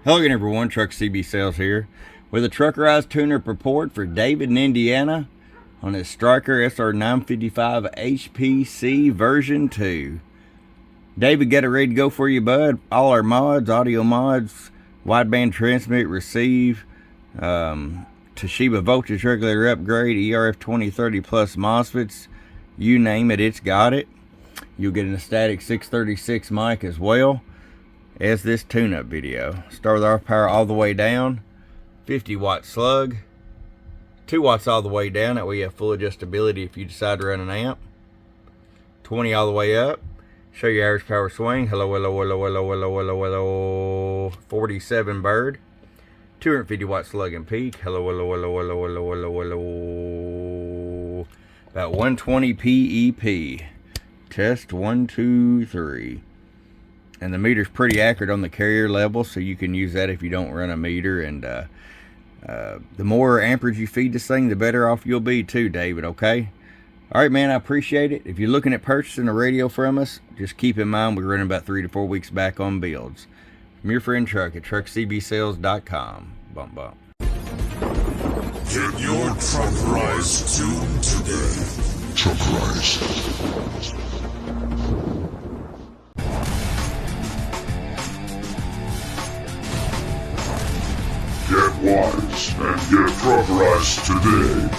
Hello again everyone, Truck CB Sales here with a Truckerized tuner report for David in Indiana on his Stryker SR-955HPC version 2. David, got it ready to go for you, bud. All our mods, audio mods, wideband transmit, receive, Toshiba voltage regulator upgrade, ERF 2030 plus MOSFETs, you name it, it's got it. You'll get an static 636 mic as well as this tune-up video. Start with our power all the way down, 50 watt slug, 2 watts all the way down, that way you have full adjustability if you decide to run an amp, 20 all the way up, show your average power swing, hello, hello, hello, hello, hello, hello, hello, 47 bird, 250 watt slug and peak, hello, hello, hello, hello, hello, hello, hello, about 120 PEP, test 1, 2, 3. And the meter's pretty accurate on the carrier level, so you can use that if you don't run a meter. And the more amperage you feed this thing, the better off you'll be too, David, okay? All right, man, I appreciate it. If you're looking at purchasing a radio from us, just keep in mind we're running about 3 to 4 weeks back on builds. From your friend Truck at truckcbsales.com. Bump, bump. Get your Truckerized tune today. Truckerized. Get wise and get Truckerized today.